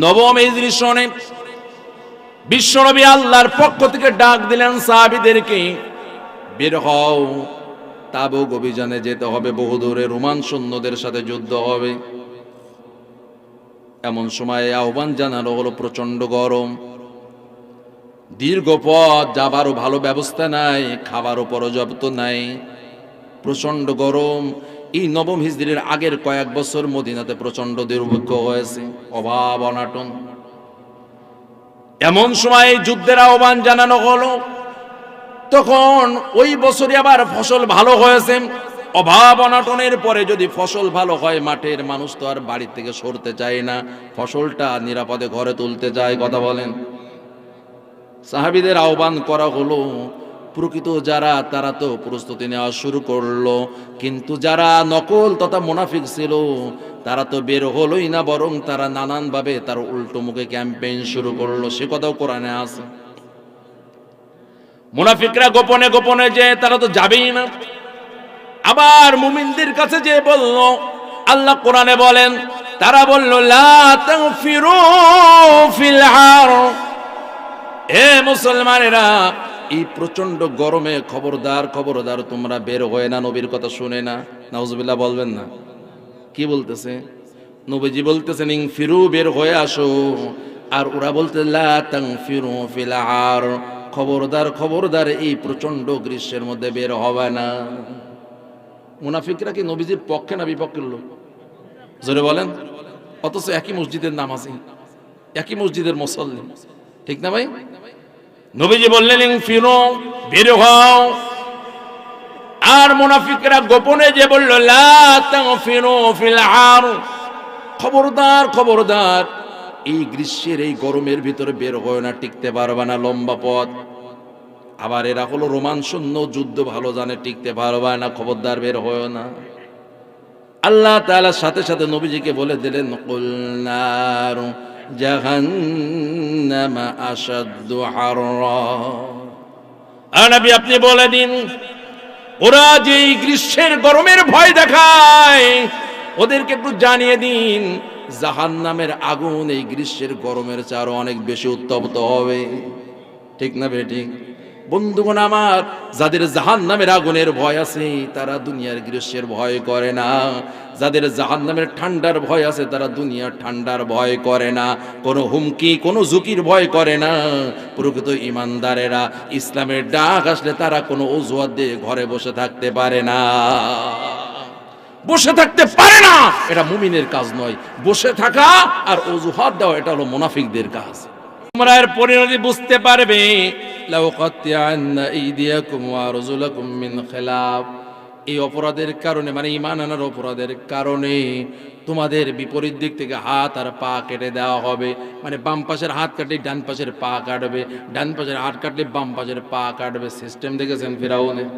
নবম হিজরি সনে বিশ্বনবী আল্লাহর পক্ষ থেকে ডাক দিলেন সাহাবীদেরকে, বের হও, তাবুক অভিযানে যেতে হবে, বহুদূরে রোমান সৈন্যদের সাথে যুদ্ধ হবে। এমন সময় আহ্বান জানানো হলো, প্রচন্ড গরম, দীর্ঘ পথ, যাবারও ভালো ব্যবস্থা নাই, খাবারও পর্যাপ্ত নাই, প্রচন্ড গরম। এই নবম হিজরির আগের কয়েক বছর মদিনাতে প্রচন্ড দুর্ভিক্ষ হয়েছে, অভাব অনাটন। এমন সময় যুদ্ধের আহ্বান জানানো হলো। তখন ওই বছরই আবার ফসল ভালো হয়েছে। অভাব অনাটনের পরে যদি ফসল ভালো হয়, মাঠের মানুষ তো আর বাড়ি থেকে সরতে চায় না, ফসলটা নিরাপদে ঘরে তুলতে চায়। কথা বলেন। সাহাবীদের আহ্বান করা হলো, প্রকৃত যারা তারা তো প্রস্তুতি নেওয়া শুরু করলো, কিন্তু যারা নকল তথা মুনাফিক ছিল তারা তো বের হলোই না, বরং তারা নানানভাবে তার উল্টো মুখে ক্যাম্পেইন শুরু করলো। সে কথাও কোরআনে আছে। মুনাফিকরা গোপনে গোপনে যে তারা তো যাবেই না, আবার মুমিনদের কাছে যে বলল, আল্লাহ কোরআনে বলেন, তারা বলল লা তাগফিরু ফিল হার, হে মুসলমানেরা, এই প্রচন্ড গরমে খবরদার খবরদার তোমরা বের হয় না, নবীর কথা শুনে না। নাউজুবিল্লাহ বলবেন না। কি বলতেছে? নবীজি বলতেছেন ইনফিরু, বের হয়ে আসো, আর ওরা বলতে লা তাগফিরু ফিল হার, খবরদার খবরদার এই প্রচন্ড গ্রীষ্মের মধ্যে বের হবে না। মুনাফিকরা কি নবীজির পক্ষে না বিপক্ষের লোক? জোরে বলেন। অথচ একই মসজিদের নামাজি, একই মসজিদের মুসল্লি, ঠিক না ভাই? নবীজি বললেন ইনফিরু, বের হও, আর মুনাফিকরা গোপনে যে বলল লা তাগফিরু ফিল হার, খবরদার খবরদার এই গ্রীষ্মের এই গরমের ভিতরে বের হয় না, টিকতে পারবে না, লম্বা পথ। আবার এরা হলো রোমান সৈন্য, যুদ্ধ ভালো জানে, টিকতে পারবে না, খবরদার বের হয় না। আল্লাহ তাআলা সাথে সাথে নবীজিকে বলে দিলেন, কুল নারু জাহান্নামা আশাদ্দু হাররা, আর নবী আপনি বলে দিন, ওরা যে গ্রীষ্মের গরমের ভয় দেখায়, ওদেরকে একটু জানিয়ে দিন, জাহান্নামের আগুন এই গ্রীষ্মের গরমের চেয়ে আরো অনেক বেশি উত্তপ্ত হবে। ঠিক না বেটি? বন্ধুগণ আমার, যাদের জাহান্নামের আগুনের ভয় আছে তারা দুনিয়ার গ্রীষ্মের ভয় করে না, যাদের জাহান্নামের ঠান্ডার ভয় আছে তারা দুনিয়ার ঠান্ডার ভয় করে না, কোনো হুমকি কোনো ঝুঁকির ভয় করে না। প্রকৃত ইমানদারেরা ইসলামের ডাক আসলে তারা কোনো অজুহাত দিয়ে ঘরে বসে থাকতে পারে না, বসে থাকতে পারে না। এটা মুমিনের কাজ নয়, বসে থাকা আর অজুহাত দেওয়া এটা হলো মুনাফিকদের কাজ। তোমরা এর পরিণতি বুঝতে পারবে, লাউ কাতিয়ান্না ইদিয়াকুম ওয়া আরজুলাকুম মিন খিলাফ, এই অপরাধের কারণে, মানে ঈমান আনার অপরাধের কারণে তোমাদের বিপরীত দিক থেকে হাত আর পা কেটে দেওয়া হবে। মানে বাম পাশের হাত কাটলে ডান পাশের পা কাটবে, ডান পাশের হাত কাটলে বাম পাশের পা কাটবে। সিস্টেম দেখেছেন ফিরাউনের?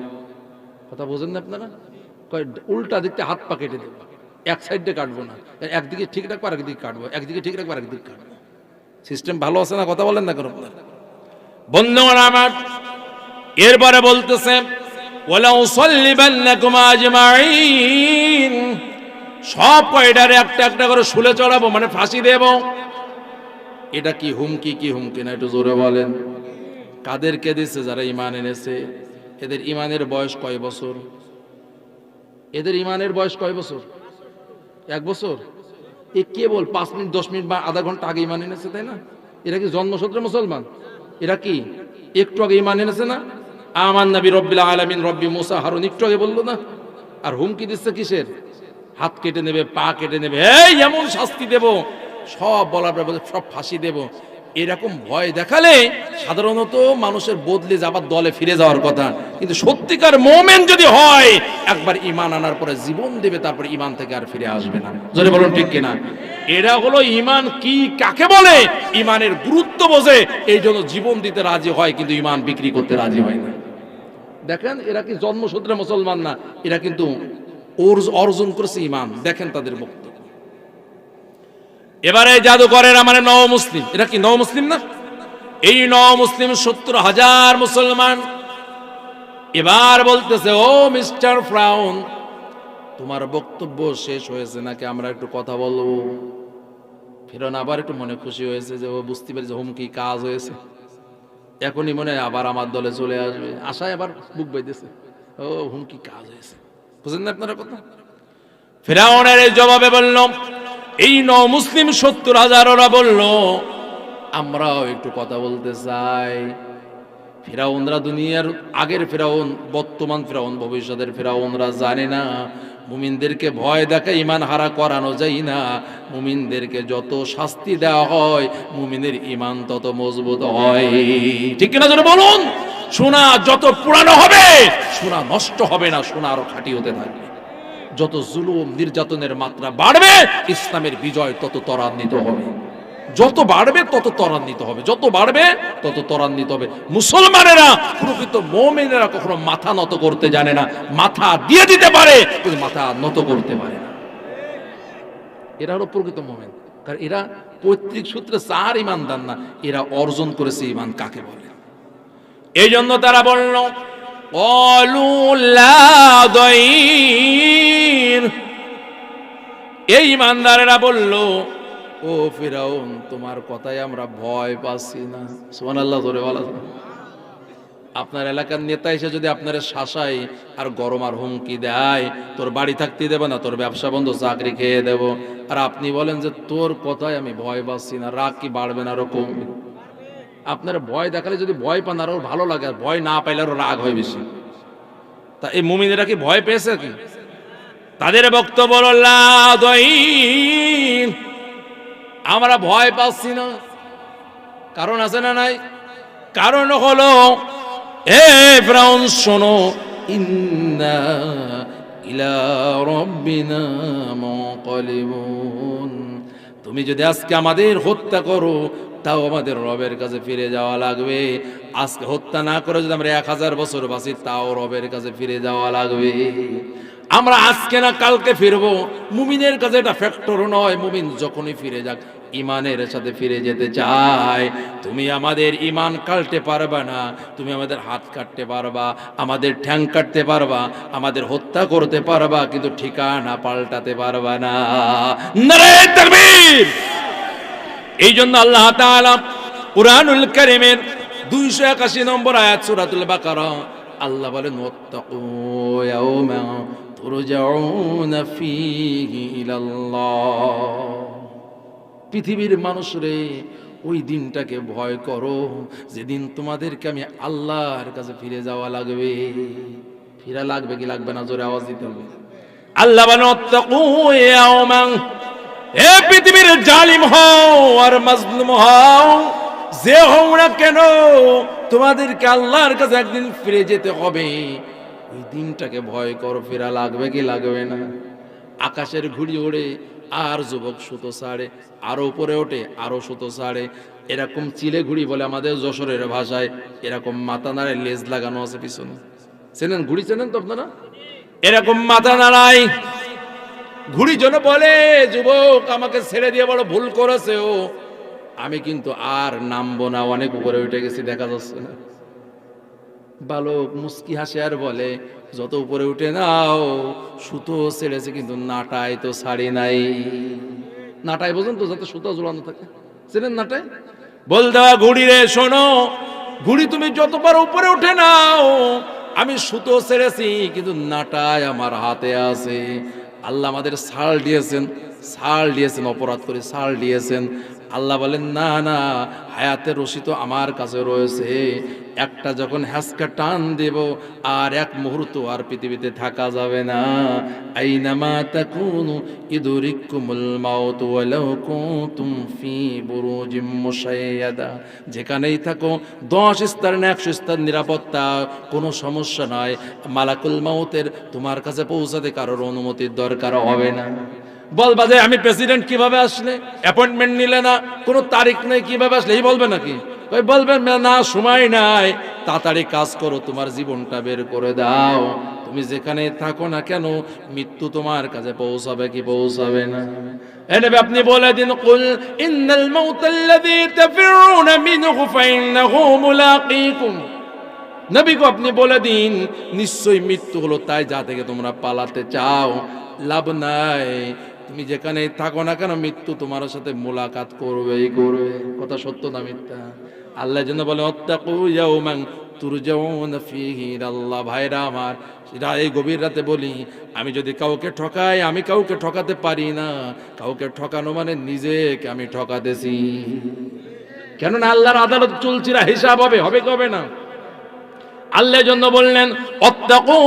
কথা বোঝেন না আপনারা? উল্টা দিকতে হাত পা কেটে দেবো, এক সাইডে কাটবো না, একদিকে ঠিক রাখবো আর একদিকে কাটবো, একদিকে ঠিক রাখবো আর একদিকে কাটবো। সিস্টেম ভালো আছে না? কথা বলেন না কেন আপনারা? বন্ধুগণ আমার, এরপরে বলতেছে ওয়ালা উসাল্লিবান্নাকুম আজমাইন, সব কয়টারে একটা একটা করে শুলে চড়াবো, মানে ফাঁসি দেব। এটা কি হুমকি কি হুমকি না একটু জোরে বলেন। কাদেরকে দিচ্ছে? যারা ঈমান এনেছে। এদের ঈমানের বয়স কয় বছর? এদের ঈমানের বয়স কয় বছর? 1 বছর? এ কেবল 5 মিনিট 10 মিনিট বা আধা ঘন্টা আগে ঈমান এনেছে, তাই না? এরা কি জন্মসূত্রে মুসলমান? এরা কি একটু আগে ঈমান এনেছে না? আমান নবী রব্বিল আলামিন রব্বি মুসা হারুন, একটু আগে বললো না? আর হুমকি দিচ্ছে কিসের? হাত কেটে নেবে, পা কেটে নেবে, এই এমন শাস্তি দেব, সব বলার পর সব ফাঁসি দেব। এরকম ভয় দেখালে সাধারণত মানুষের বদলে যাবার, দলে ফিরে যাওয়ার কথা। কিন্তু সত্যিকার মুমিন যদি হয়, একবার ঈমান আনার পরে জীবন দেবে, তারপরে ঈমান থেকে আর ফিরে আসবে না। জোরে বলুন ঠিক কিনা? এরা হলো ঈমান কি কাকে বলে, ঈমানের গুরুত্ব বোঝে, এই জন্য জীবন দিতে রাজি হয়, কিন্তু ঈমান বিক্রি করতে রাজি হয় না। দেখেন এরা কি জন্মসূত্রে মুসলমান না, এরা কিন্তু অর্জন করেছে ঈমান। দেখেন তাদের বক্তব্য। এবারে জাদুকরেরা মানে নও মুসলিম, এরা কি নও মুসলিম না? এই নও মুসলিম 70,000 মুসলমান। এবার বলতেছে, ও মিস্টার ফ্রাউন, তোমার বক্তব্য শেষ হয়েছে নাকি আমরা একটু কথা বলবো? ফেরাউন আবার একটু মনে খুশি হয়েছে যে ও বুঝতে পেরেছে হুমকি কাজ হয়েছে, এখনই মনে হয় আবার আমার দলে চলে আসবে, আশায় আবার বুক বাইতেছে, ও হুমকি কাজ হয়েছে। বুঝলেন না আপনারা কথা? ফেরাউনের এই জবাবে বলল, এই মুসলিম 70,000 ওরা বলল আমরাও একটু কথা বলতে চাই। ফেরাউনরা দুনিয়ার আগের ফেরাউন, বর্তমান ফেরাউন, ভবিষ্যতের ফেরাউনরা জানে না মুমিনদেরকে ভয় দেখে ইমান হারা করানো যায় না। মুমিনদেরকে যত শাস্তি দেওয়া হয় মুমিনের ইমান তত মজবুত হয়। ঠিক কিনা জোরে বলুন? সোনা যত পুরানো হবে সোনা নষ্ট হবে না, সোনা আরো খাঁটি হতে থাকবে। যত জুলুম নির্যাতনের মাত্রা বাড়বে ইসলামের বিজয় তত ত্বরান্বিত হবে। যত বাড়বে তত ত্বরান্বিত হবে, যত বাড়বে তত ত্বরান্বিত হবে। মুসলমানেরা, প্রকৃত মুমিনেরা কখনো মাথা নত করতে জানে না। মাথা দিয়ে দিতে পারে কিন্তু মাথা নত করতে পারে না। এরা হলো প্রকৃত মুমিন, কারণ এরা পৈতৃক সূত্রে 4 ইমানদার না, এরা অর্জন করেছে ইমান কাকে বলে। এই জন্য তারা বলল এই ইমানদারেরা বলল, ও ফিরাউন তোমার কথায় আমরা ভয় পাচ্ছি না। সুবহানাল্লাহ জোরে বলা। আপনার এলাকার নেতা এসে যদি আপনার শাসায় আর গরম আর হুমকি দেয়, তোর বাড়ি থাকতে দেবে না, তোর ব্যবসা বন্ধ, চাকরি খেয়ে দেব, আর আপনি বলেন যে তোর কথায় আমি ভয় পাচ্ছি না, রাগ কি বাড়বে না? আরো কমবে। আপনার ভয় দেখালে যদি ভয় পান আরো ভালো লাগে, আর ভয় না পাইলে আরো রাগ হয় বেশি। তা এই মুমিনেরা কি ভয় পেয়েছে কি? তাদের বক্তব্য আমরা ভয় পাচ্ছি না। কারণ আছে না নাই? কারণ হলো, এ ফিরাউন শোনো, ইন্না ইলা রাব্বিনা মুনকালিবুন, তুমি যদি আজকে আমাদের হত্যা করো তাও আমাদের রবের কাছে ফিরে যাওয়া লাগবে। আজকে হত্যা না করে যদি আমরা 1000 বছর বাঁচি তাও রবের কাছে ফিরে যাওয়া লাগবে। আমরা আজকে না কালকে ফিরবো। মুমিনের কাছে এটা ফ্যাক্টর নয়, মুমিন যখনই ফিরে যাক ইমানের সাথে ফিরে যেতে চায়। তুমি আমাদের ইমান কাটতে পারবা না, তুমি আমাদের হাত কাটতে পারবা, আমাদের ঠ্যাং কাটতে পারবা, আমাদের হত্যা করতে পারবা, কিন্তু ঠিকানা পাল্টাতে পারবা না। নারে তাকবীর! এই জন্য আল্লাহ তাআলা কুরআনুল কারীমের 281 নম্বর আয়াত সূরাতুল বাকারা আল্লাহ বলেন, ওয়াত্তাকু ইয়াওমা তুরজাউনা ফীহি ইলাল্লাহ। পৃথিবীর মানুষরে ওই দিনটাকে ভয় করো যেদিন তোমাদেরকে আমি আল্লাহর কাছে ফিরে যাওয়া লাগবে। ফিরা লাগবে কি লাগবে না? জোরে আওয়াজ দিতে হবে। আল্লাহ বলেন, ওয়াত্তাকু ইয়াওমা, এ পৃথিবীর জালিম হও আর মাজলুম হও, যে হও না কেন তোমাদেরকে আল্লাহর কাছে একদিন ফিরে যেতে হবে। ওই দিনটাকে ভয় করো। ফেরা লাগবে কি লাগবে না? আকাশের ঘুড়ি ওড়ে আর যুবক সুতো ছাড়ে, আরো উপরে ওঠে আরো সুতো ছাড়ে, এরকম চিলে ঘুড়ি বলে আমাদের যশোরের ভাষায়। এরকম মাথা নাড়ে লেজ লাগানো আছে পিছনে। চেনেন ঘুড়ি? চেনেন তো আপনারা? এরকম মাথা নাড়াই ঘুড়ি জন্য বলে, যুবক আমাকে ছেড়ে দিয়ে বড় ভুল করেছে ও, আমি কিন্তু আর নামবো না, অনেক উপরে উঠে গেছি, দেখা যাচ্ছে না। বালক মুস্কি হাসে আর বলে, যত উপরে উঠে নাও, সুতো ছেড়েছে কিন্তু নাটাই তো ছাড়ি নাই। নাটাই বোঝেন তো, যাতে সুতো ঝুলানো থাকে, চেনেন নাটাই? বল দেওয়া ঘুড়ি রে শোনো, ঘুড়ি তুমি যতবার উপরে উঠে নাও, আমি সুতো ছেড়েছি কিন্তু নাটাই আমার হাতে আছে। আল্লাহ আমাদের ছাল দিয়েছেন, ছাল দিয়েছেন, অপরাধ করে ছাল দিয়েছেন। আল্লাহ বলেন, না না, হায়াতের রশি তো আমার কাছে রয়েছে। একটা যখন হ্যাসকা টান দেব আর এক মুহূর্ত আর পৃথিবীতে থাকা যাবে না। আইনামা তাকুনু ইদরিকুমুল মাউত ওয়ালাউ কুনতুম ফি বুরুজিম মুশাইয়াদা, যেখানেই থাকো 10 স্তর না 100 স্তর নিরাপত্তা, কোনো সমস্যা নয়। মালাকুল মাউতের তোমার কাছে পৌঁছাতে কারোর অনুমতির দরকার হবে না। বলবা যে আমি প্রেসিডেন্ট কিভাবে আসলে, অ্যাপয়েন্টমেন্ট নিলে না, কোনো তারিখ নেই, কিভাবে আসলে, এই বলবে নাকি? ওই বলবেন না, সময় নাই, তাড়াতাড়ি কাজ করো, তোমার জীবনটা বের করে দাও। তুমি যেখানে থাকো না কেন মৃত্যু তোমার কাছে পৌঁছাবে কি পৌঁছাবে না? নবী আপনি বলে দিন, কুল ইন্নাল মাউতাল্লাযী তাফিরুনা মিনহু ফাইন্নাহু মুলাকীকুম। নবী গো আপনি বলে দিন, নিশ্চয়ই মৃত্যু হলো তাই যা থেকে তোমরা পালাতে চাও। লাভ নাই, তুমি যেখানে থাকো না কেন মৃত্যু তোমার সাথে মোলাকাত করবেই করবে। কথা সত্য না মিথ্যা? আল্লাহ যেন বলে ওয়াত্তাকু ইয়াওমান তুরজাউনা ফীহি ইলাল্লাহ। ভাইরা আমার, এই গভীর রাতে বলি, আমি যদি কাউকে ঠকাই, আমি কাউকে ঠকাতে পারি না। কাউকে ঠকানো মানে নিজেকে আমি ঠকাতেছি। কেননা আল্লাহর আদালত চলছিরা, হিসাব হবে, হবে কবে না? আল্লাহ জন্য বললেন ওয়াত্তাকু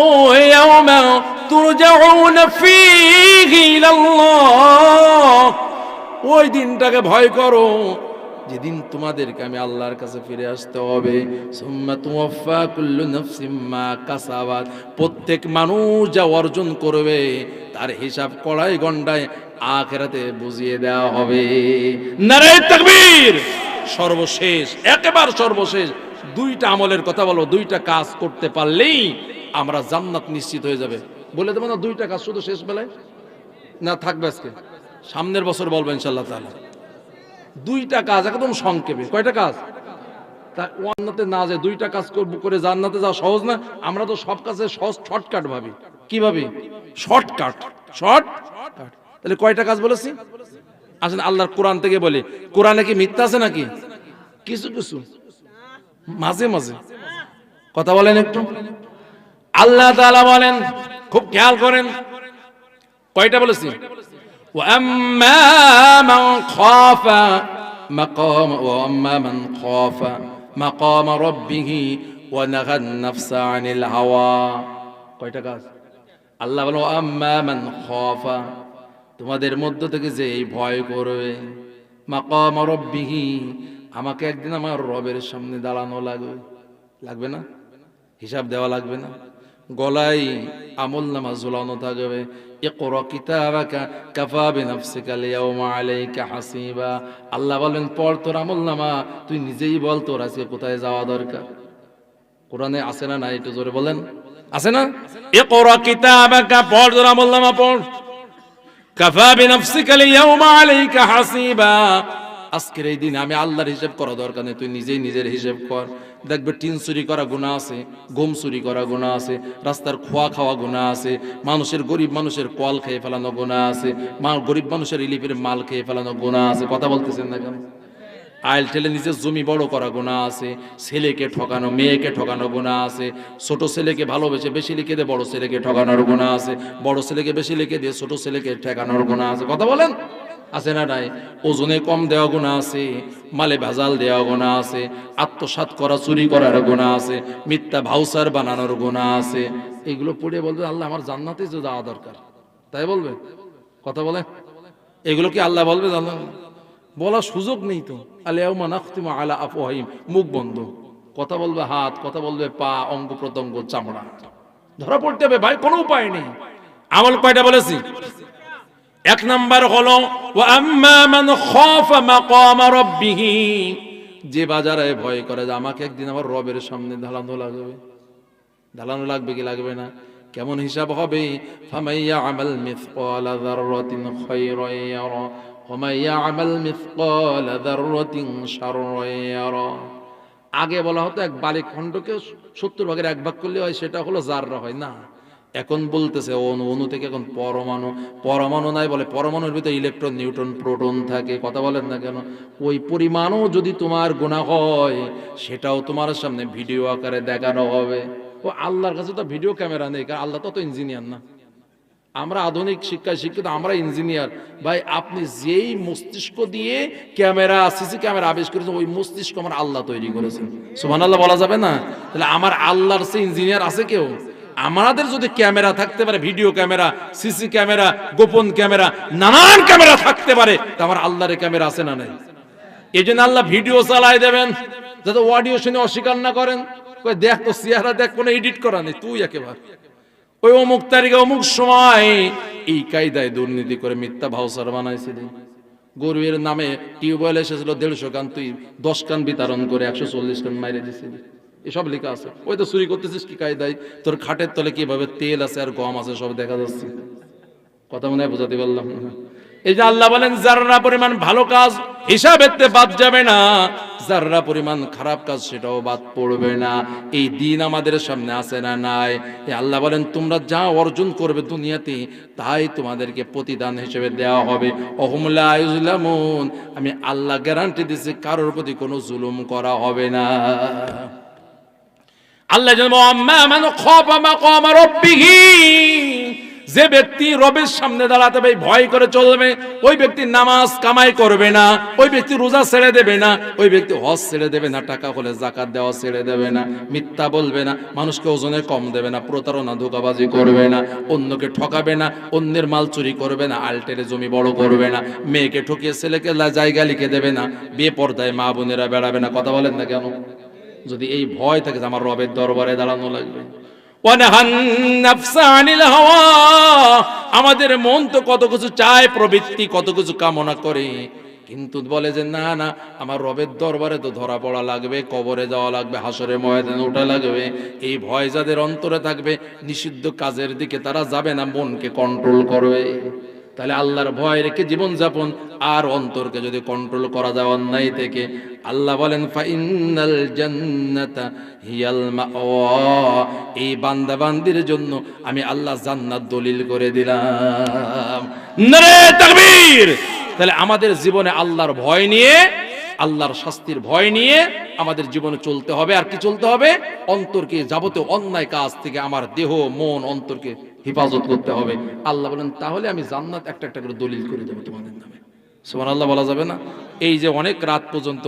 ইয়াওমান তুরজাউনা ফীহি ইলাল্লাহ। ওই দিনটাকে ভয় করো যেদিন তোমাদেরকে আমি আল্লাহর কাছে ফিরে আসতে হবে। সুম্মা তুওয়াফা কুল্লু নাফসিম মা কাসাবাত। প্রত্যেক মানুষ যা অর্জন করবে তার হিসাব কড়াই গন্ডায় আখিরাতে বুঝিয়ে দেওয়া হবে। নারায়ে তাকবীর। সর্বশেষ, একেবারে সর্বশেষ দুইটা আমলের কথা বলবো। দুইটা কাজ করতে পারলেই আমরা জান্নাত নিশ্চিত হয়ে যাবে। বলে দেবো না দুইটা কাজ শুধু শেষ বেলায়? না থাকবে আজকে, সামনের বছর বলবো ইনশাআল্লাহ তাআলা। দুইটা কাজ একদম সংক্ষেপে। কয়টা কাজ? তা জান্নাতে না যায় দুইটা কাজ করে জান্নাতে যাওয়া সহজ না? আমরা তো সব কাজে সহজ শর্টকাট ভাবি। কি ভাবি? শর্টকাট। শর্টকাট। তাহলে কয়টা কাজ বলেছি? আসলে আল্লাহর কোরআন থেকে বলি। কোরআনে কি মিথ্যা আছে নাকি? কিছু কিছু মাঝে মাঝে কথা বলেন একটু। আল্লাহ তাআলা বলেন, খুব খেয়াল করেন, কয়টা বলেছি? وأما من خاف مقام ربه ونهى النفس عن الهوى। কয়টা কাজ? আল্লাহ বলেন ওয়াম্মা মান খাফা, তোমাদের মধ্য থেকে যে এই ভয় করবে, মাকাম রাব্বিহি, আমাকে একদিন আমার রবের সামনে দাঁড়ানো লাগবে। লাগবে না? হিসাব দেওয়া লাগবে না? গলায় আমলনামা ঝুলানো থাকবে। ইকরা কিতাবাকা কাফা বিনাফসিকা আল-ইয়াওমা আলাইকা হাসিবা। আল্লাহ বলেন পড় তোর আমলনামা, তুই নিজেই বল তোর আজকে কোথায় যাওয়া দরকার। কোরআনে আছে না নাই? একটু জোরে বলেন, আছে না? ইকরা কিতাবাকা, পড় তোর আমলনামা পড়। কাফা বিনাফসিকা আল-ইয়াওমা আলাইকা হাসিবা। আজকের এই দিন আমি আল্লাহর হিসাব করা দরকার নেই, তুই নিজেই নিজের হিসাব কর। দেখবে টিন চুরি করা গুনাহ আছে, গম চুরি করা গুনাহ আছে, রাস্তার খোয়া খাওয়া গুনাহ আছে, মানুষের গরিব মানুষের কল খেয়ে ফেলানো গুনাহ আছে, গরিব মানুষের ইলিপের মাল খেয়ে ফেলানো গুনাহ আছে। কথা বলতেছেন না কেন? আইল ঠেলে নিজের জমি বড় করা গুনাহ আছে, ছেলেকে ঠকানো, মেয়েকে ঠকানো গুনাহ আছে, ছোট ছেলেকে ভালোবেসে বেশি লিখে দিয়ে বড় ছেলেকে ঠকানোর গুনাহ আছে, বড় ছেলেকে বেশি লিখে দিয়ে ছোট ছেলেকে ঠেকানোর গুনাহ আছে। কথা বলেন, আছে না নাই? ওজনে কম দেওয়া গুনাহ আছে, মালে ভেজাল দেওয়া গুনাহ আছে, আত্মসাৎ করা, চুরি করার গুনাহ আছে, মিথ্যা ভাউচার বানানোর গুনাহ আছে। এগুলো পড়ে বলবে আল্লাহ আমার জান্নাতে যাওয়া দরকার, তাই বলবে? কথা বলে এগুলো কি আল্লাহ বলবে? জানো বলার সুযোগ নেই তো। আল-ইয়াওমা নাখতিমু আলা আফওয়াহিম, মুখ বন্ধ। কথা বলবে হাত, কথা বলবে পা, অঙ্গ প্রত্যঙ্গ, চামড়া। ধরা পড়তে হবে ভাই, কোনো উপায় নেই। আমল কয়টা বলেছি? এক নাম্বার হলো ওয়া আম্মা মান খাফা মাকাম রাব্বিহি, যে বাজারে ভয় করে যে আমাকে একদিন আমার রবের সামনে দাঁড়ানো লাগবে। দাঁড়ানো লাগবে কি লাগবে না? কেমন হিসাব হবে? ফামাইয়া আমাল মিসকালা যাররাতিন খায়রান ইয়ারা ওয়া মাইয়া আমাল মিসকালা যাররাতিন শাররান ইয়ারা। আগে বলা হতো এক বালিক খণ্ডকে 70 ভাগের 1 ভাগ করলে হয়, সেটা হলো জাররা হয় না। এখন বলতেছে অণু, অণু থেকে এখন পরমাণু, পরমাণু নাই বলে পরমাণুর ভিতরে ইলেকট্রন, নিউট্রন, প্রোটন থাকে। কথা বলেন না কেন? ওই পরিমাণও যদি তোমার গুনাহ হয় সেটাও তোমার সামনে ভিডিও আকারে দেখানো হবে। ও আল্লাহর কাছে তো ভিডিও ক্যামেরা নেই, কারণ আল্লাহ তো ইঞ্জিনিয়ার না। আমরা আধুনিক শিক্ষায় শিক্ষিত, আমরা ইঞ্জিনিয়ার। ভাই আপনি যেই মস্তিষ্ক দিয়ে ক্যামেরা, সিসি ক্যামেরা আবিষ্কার করেছেন, ওই মস্তিষ্ক আমার আল্লাহ তৈরি করেছেন। সুবহানাল্লাহ বলা যাবে না? তাহলে আমার আল্লাহর সে ইঞ্জিনিয়ার আছে কেউ? আমাদের যদি ক্যামেরা থাকতে পারে, ভিডিও ক্যামেরা, সিসি ক্যামেরা, গোপন ক্যামেরা, নানান ক্যামেরা থাকতে পারে, তা আমার আল্লাহর ক্যামেরা আছে না নাই? এই জন্য আল্লাহ ভিডিও চালাই দেবেন যাতে অডিও শুনে অস্বীকার না করেন। দেখ তো চেহারা দেখ, কোনো এডিট করা নেই, তুই একেবারে ওই অমুক তারিখে অমুক সময় এই কায়দায় দুর্নীতি করে মিথ্যা ভাউচার বানাইছিল। গরিবের নামে টিউবওয়েল এসেছিল 150 কান, তুই 10 কান বিতরণ করে 140 কান মাইরে দিছিলি। এসব লেখা আছে। ওই তো চুরি করতেছিস কি কায়দায়, তোর খাটের তলে কিভাবে তেল আছে আর গম আছে সব দেখা যাচ্ছে। কথা মনে হয় বোঝাতে পারলাম না? এই যে আল্লাহ বলেন যাররা পরিমাণ ভালো কাজ হিসাবেতে বাদ যাবে না, যাররা পরিমাণ খারাপ কাজ সেটাও বাদ পড়বে না। এই দিন আমাদের সামনে আছে না নাই? এই আল্লাহ বলেন তোমরা যা অর্জন করবে দুনিয়াতে তাই তোমাদেরকে প্রতিদান হিসেবে দেওয়া হবে। অহুম লা ইউজলামুন, আমি আল্লাহ গ্যারান্টি দিচ্ছি কারোর প্রতি কোনো জুলুম করা হবে না। আল্লাহ জানাবো আম্মা মান খাফা মাকাম রাব্বিহি, যে ব্যক্তি রবের সামনে দাঁড়াতে হবে ভয় করে চলবে, ওই ব্যক্তি নামাজ কামাই করবে না, ওই ব্যক্তি রোজা ছেড়ে দেবে না, ওই ব্যক্তি হজ ছেড়ে দেবে না, টাকা হলে যাকাত দেওয়া ছেড়ে দেবে না, মিথ্যা বলবে না, মানুষকে ওজনে কম দেবে না, প্রতারণা ধোঁকাবাজি করবে না, অন্যকে ঠকাবে না, অন্যের মাল চুরি করবে না, আলটেরে জমি বড় করবে না, মেয়েকে ঠকিয়ে ছেলেকে জায়গা লিখে দেবে না, বেপরদায় মা বোনেরা বেড়াবে না। কথা বলেন না কেন? যদি এই ভয় থাকে যে আমার রবের দরবারে দাঁড়ানো লাগবে। আমাদের মন তো কত কিছু চায়, প্রবৃত্তি কত কিছু কামনা করে, কিন্তু বলে যে না না, আমার রবের দরবারে তো ধরা পড়া লাগবে, কবরে যাওয়া লাগবে, হাসরে ময়দানে ওঠা লাগবে। এই ভয় যাদের অন্তরে থাকবে, নিষিদ্ধ কাজের দিকে তারা যাবে না, মনকে কন্ট্রোল করবে। তাহলে আল্লাহর ভয় রেখে জীবন যাপন, আর অন্তরকে যদি কন্ট্রোল করা যায় অন্যায় থেকে, আল্লাহ বলেন ফাইনাল জান্নাতা হিয়াল মাওয়া, এই বান্দা বান্দির জন্য আমি আল্লাহ জান্নাত দলিল করে দিলাম। নারে তাকবীর! তাহলে আমাদের জীবনে আল্লাহর ভয় নিয়ে, আল্লাহর শাস্তির ভয় নিয়ে আমাদের জীবনে চলতে হবে। আর কি চলতে হবে? অন্তরকে যাবতীয় অন্যায় কাজ থেকে আমার দেহ মন অন্তরকে হেফাজত করতে হবে। আল্লাহ বলেন তাহলে আমি জান্নাত একটা একটা করে দলিল করে দেবো তোমাদের নামে। সুবহানাল্লাহ বলা যাবে না? এই যে অনেক রাত পর্যন্ত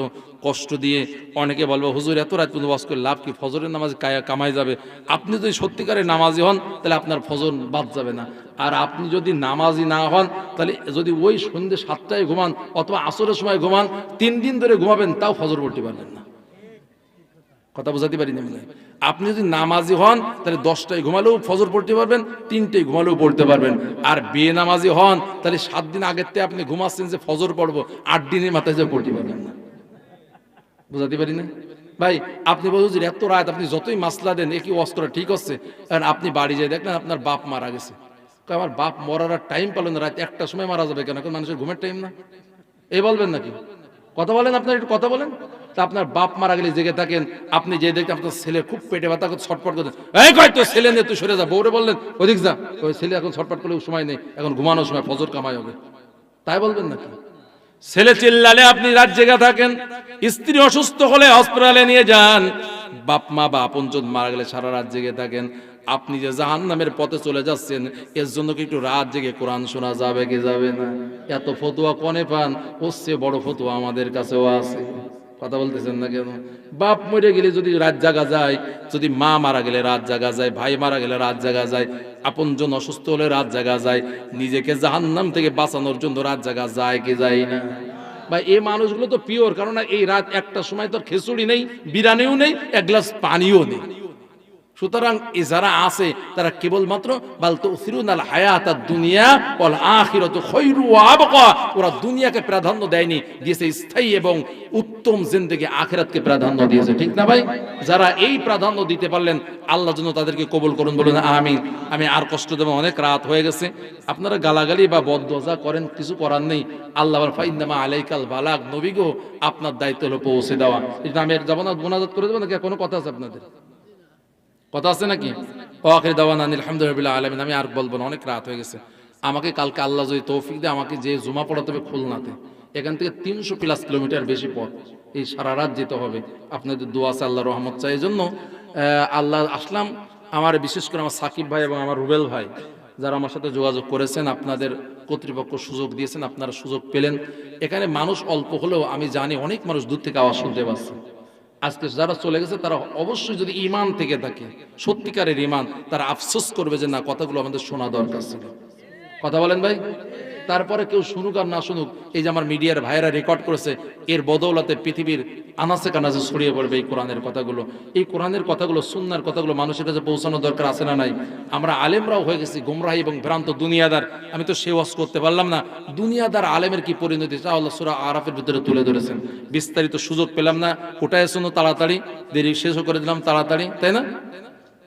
কষ্ট দিয়ে অনেকে বলবো হুজুর এত রাত পর্যন্ত ওয়াজ করে লাভ কি, ফজরের নামাজ কামাই যাবে। আপনি যদি সত্যিকারের নামাজি হন তাহলে আপনার ফজর বাদ যাবে না, আর আপনি যদি নামাজি না হন তাহলে যদি ওই সন্ধ্যে 7টায় ঘুমান অথবা আসরের সময় ঘুমান, 3 দিন ধরে ঘুমাবেন তাও ফজর পড়তে পারবেন না। কথা বোঝাতে পারি না? আপনি যদি নামাজি হন তাহলে 10টায় ঘুমালেও ফজর পড়তে পারবেন, 3টায় ঘুমালেও পড়তে পারবেন। আর বেনামাজি হন তাহলে 7 দিন আগের থেকে আপনি ঘুমাচ্ছেন যে ফজর পড়বো, 8 দিনের মাথায় যে পড়তে পারবেন না। বুঝাতে পারি না ভাই? আপনি বলুন যে এত রাত আপনি যতই মাসলা দেন একই অস্ত্র ঠিক হচ্ছে, কারণ আপনি বাড়ি যেয়ে দেখলেন আপনার বাপ মারা গেছে। আমার বাপ মরার টাইম পেলেন রাত 1টার সময় মারা যাবে কেন? এখন মানুষের ঘুমের টাইম না, এই বলবেন নাকি? কথা বলেন, আপনার একটু কথা বলেন। তা আপনার বাপ মারা গেলে জেগে থাকেন, আপনি যে দেখতে আপনার ছেলে খুব পেটে ব্যথা করতে ছটপট করতেন, এই কয় তো ছেলে নিয়ে তুই সরে যা, বউরে বললেন ওদিক যা, ওই ছেলে এখন ছটপট করলে সময় নেই, এখন ঘুমানোর সময় ফজর কামাই হবে, তাই বলবেন নাকি? ছেলে চিল্লালে আপনি রাত জেগে থাকেন, স্ত্রী অসুস্থ হলে হসপিটালে নিয়ে যান, বাপ মা বা আপনজন মারা গেলে সারা রাত জেগে থাকেন। আপনি যে জাহান্নামের পথে চলে যাচ্ছেন, এর জন্য কি একটু রাত জেগে কোরআন শোনা যাবে কি যাবে না? এত ফতোয়া কনে পান? ওর চেয়ে বড় ফতোয়া আমাদের কাছেও আছে। কথা বলতেছেন না কেন? বাপ মরে গেলে যদি রাত জাগা যায়, যদি মা মারা গেলে রাত জাগা যায়, ভাই মারা গেলে রাত জাগা যায়, আপনজন অসুস্থ হলে রাত জাগা যায়, নিজেকে জাহান্নাম থেকে বাঁচানোর জন্য রাত জাগা যায় কি যায় না? বা এই মানুষগুলো তো পিওর, কারণ এই রাত 1টার সময় তো খিচুড়ি নেই, বিরিয়ানিও নেই, এক গ্লাস পানিও নেই। সুতরাং যারা আছে তারা কেবলমাত্র বাল তুসিরুনাল হায়াতাদ দুনিয়া ওয়াল আখিরাতু খায়রু ওয়া আবকা, ওরা দুনিয়াকে প্রাধান্য দেয়নি, দিয়েছে স্থায়ী এবং উত্তম জিন্দেগি আখিরাতকে প্রাধান্য দিয়েছে। ঠিক না ভাই? যারা এই প্রাধান্য দিতে পারলেন, আল্লাহ যেন তাদেরকে কবুল করুন, বলুন আমিন। আমি আর কষ্ট দেব, অনেক রাত হয়ে গেছে। আপনারা গালাগালি বা বদদোয়া করেন, কিছু করার নেই। আল্লাহ বলেন ফাইন্নামা আলাইকাল বালাগ, নবী গো আপনার দায়িত্ব হলো পৌঁছে দেওয়া। এটা আমি যাব না, মুনাজাত করে দেব নাকি? কোনো কথা আছে আপনাদের? কথা আছে নাকি? আখির দাওয়ানা আলহামদুলিল্লাহি রাব্বিল আলামিন। আমি আর বলবো না, অনেক রাত হয়ে গেছে। আমাকে কালকে আল্লাহ যদি তৌফিক দেয়, আমাকে যে জুমা পড়াতে হবে খুলনাতে, এখান থেকে 300+ কিলোমিটার বেশি পথ, এই সারা রাত যেতে হবে। আপনাদের দোয়া আছে, আল্লাহ রহমত চাই। এই জন্য আল্লাহ আসলাম। আমার বিশেষ করে আমার সাকিব ভাই এবং আমার রুবেল ভাই যারা আমার সাথে যোগাযোগ করেছেন, আপনাদের কর্তৃপক্ষ সুযোগ দিয়েছেন, আপনারা সুযোগ পেলেন। এখানে মানুষ অল্প হলেও আমি জানি অনেক মানুষ দূর থেকে আওয়াজ শুনতে পাচ্ছে। আজকে যারা চলে গেছে তারা অবশ্যই যদি ঈমান থেকে থাকে, সত্যিকারের ঈমান, তারা আফসোস করবে যে না, কথাগুলো আমাদের শোনা দরকার ছিল। কথা বলেন ভাই? তারপরে কেউ শুনুক আর না শুনুক, এই যে আমার মিডিয়ার ভাইয়েরা রেকর্ড করেছে, এর বদৌলতে পৃথিবীর আনাচে কানাচে ছড়িয়ে পড়বে এই কোরআনের কথাগুলো। এই কোরআনের কথাগুলো, সুন্নাহর কথাগুলো মানুষের কাছে পৌঁছানো দরকার আছে না নাই? আমরা আলেমরাও হয়ে গেছি গুমরাহী এবং ভ্রান্ত দুনিয়াদার। আমি তো সে ওয়াজ করতে পারলাম না, দুনিয়াদার আলেমের কি পরিণতি তা আল্লাহ সূরা আরাফের ভিতরে তুলে ধরেছেন। বিস্তারিত সুযোগ পেলাম না, ওটাই শুনো তাড়াতাড়ি, দেরি শেষও করে দিলাম তাড়াতাড়ি, তাই না?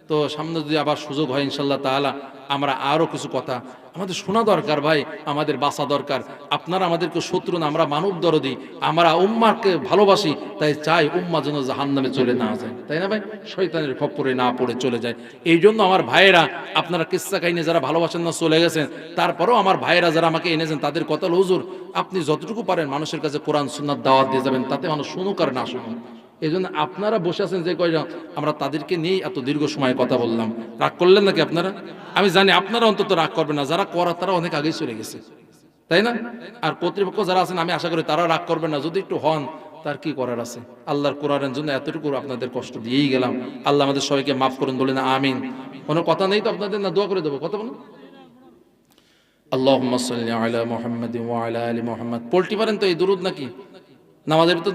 তো সামনে যদি আবার সুযোগ হয় ইনশাআল্লাহ তাআলা আমরা আরো কিছু কথা আমাদের শোনা দরকার ভাই, আমাদের বাঁচা দরকার। আপনারা আমাদেরকে শত্রু না, আমরা মানব দরদি, আমরা উম্মাকে ভালোবাসি, তাই চাই উম্মা যেন জাহান্নামে চলে না যায়, তাই না ভাই? শয়তানের খপ্পরে না পড়ে চলে যায়। এই জন্য আমার ভাইয়েরা, আপনারা কিস্সা কাহিনী যারা ভালোবাসেন না চলে গেছেন, তারপরেও আমার ভাইয়েরা যারা আমাকে এনেছেন তাদের কথা হলো, হুজুর আপনি যতটুকু পারেন মানুষের কাছে কোরআন সুন্নাত দাওয়াত দিয়ে যাবেন, তাতে মানুষ শুনুক আর না শুনুক। এই জন্য আপনারা বসে আছেন যে কয়জন, আমরা তাদেরকে নিয়েই এত দীর্ঘ সময় কথা বললাম। রাগ করলেন নাকি আপনারা? আমি জানি আপনারা অন্তত রাগ করবেন না, যারা করা তারা অনেক আগেই চলে গেছে, তাই না? আর কর্তৃপক্ষ যারা আছেন আমি আশা করি তারা রাগ করবেন না, যদি একটু হন তার কি করার আছে। আল্লাহর কোরআনের জন্য এতটুকু আপনাদের কষ্ট দিয়েই গেলাম। আল্লাহ আমাদের সবাইকে মাফ করুন, বলে না আমিন। কোনো কথা নেই তো আপনাদের? না দোয়া করে দেবো, কথা বলুন। আল্লাহুম্মা সাল্লি আলা মুহাম্মাদিন ওয়া আলা আলি মুহাম্মাদ। পড়তে পারেন তো এই দুরূদ নাকি?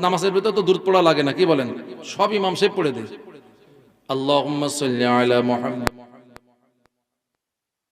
নামাজের ভিতর তো দুরূদ পড়া লাগে না, কি বলেন? সব ইমাম সাহেব পড়ে দেয়। আল্লাহুম্মা সাল্লি আলা মুহাম্মাদ।